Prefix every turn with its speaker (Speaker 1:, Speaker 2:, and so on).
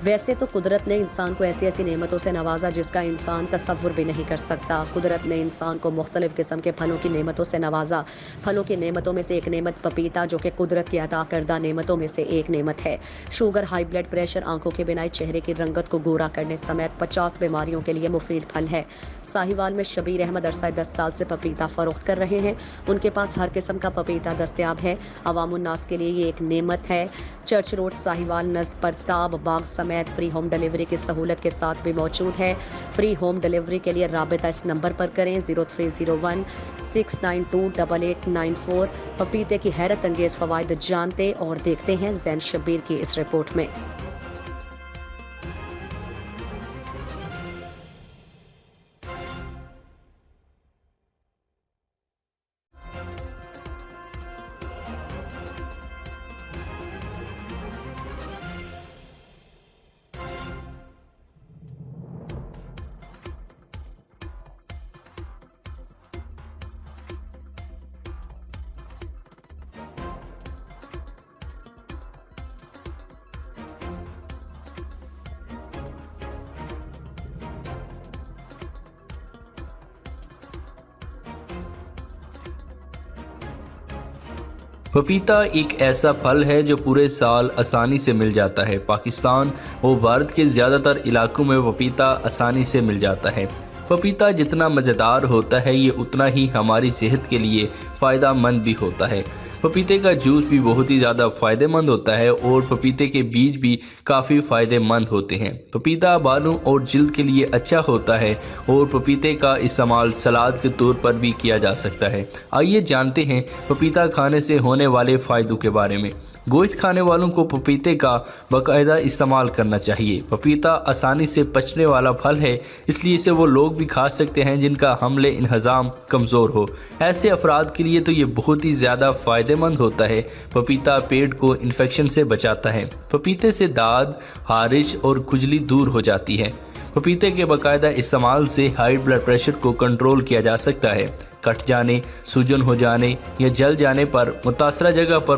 Speaker 1: वैसे तो कुदरत ने इंसान को ऐसी ऐसी नेमतों से नवाजा जिसका इंसान तसव्वुर भी नहीं कर सकता। कुदरत ने इंसान को मुख्तलिफ किस्म के फलों की नेमतों से नवाजा। फलों की नेमतों में से एक नेमत पपीता, जो कि कुदरत की अता करदा नेमतों में से एक नेमत है। शुगर, हाई ब्लड प्रेशर, आंखों की बिनाई, चेहरे की रंगत को गोरा करने समेत 50 बीमारियों के लिए मुफीद फल है। साहिवाल में शबीर अहमद अरसाए 10 साल से पपीता फरोख्त कर रहे हैं। उनके पास हर किस्म का पपीता दस्तयाब है। अवामुन्नास के लिए ये एक नेमत है। चर्च रोड साहिवाल नज़द परताब बाग समेत फ्री होम डिलीवरी की सहूलत के साथ भी मौजूद है। फ्री होम डिलीवरी के लिए राबिता इस नंबर पर करें 0301 692 8894। पपीते की हैरत अंगेज फवायद जानते और देखते हैं जैन शबीर की इस रिपोर्ट में।
Speaker 2: पपीता एक ऐसा फल है जो पूरे साल आसानी से मिल जाता है। पाकिस्तान और भारत के ज़्यादातर इलाकों में पपीता आसानी से मिल जाता है। पपीता जितना मज़ेदार होता है ये उतना ही हमारी सेहत के लिए फ़ायदा मंद भी होता है। पपीते का जूस भी बहुत ही ज़्यादा फ़ायदेमंद होता है और पपीते के बीज भी काफ़ी फ़ायदेमंद होते हैं। पपीता बालों और जिल्द के लिए अच्छा होता है और पपीते का इस्तेमाल सलाद के तौर पर भी किया जा सकता है। आइए जानते हैं पपीता खाने से होने वाले फ़ायदों के बारे में। गोश्त खाने वालों को पपीते का बाकायदा इस्तेमाल करना चाहिए। पपीता आसानी से पचने वाला फल है, इसलिए इसे वो लोग भी खा सकते हैं जिनका हमले इंहज़ाम कमज़ोर हो। ऐसे अफराद के लिए तो ये बहुत ही ज़्यादा फ़ायदेमंद होता है। पपीता पेट को इन्फेक्शन से बचाता है। पपीते से दाद, हारिश और खुजली दूर हो जाती है। पपीते के बाकायदा इस्तेमाल से हाई ब्लड प्रेशर को कंट्रोल किया जा सकता है। कट जाने, सूजन हो जाने या जल जाने पर मुतासरा जगह पर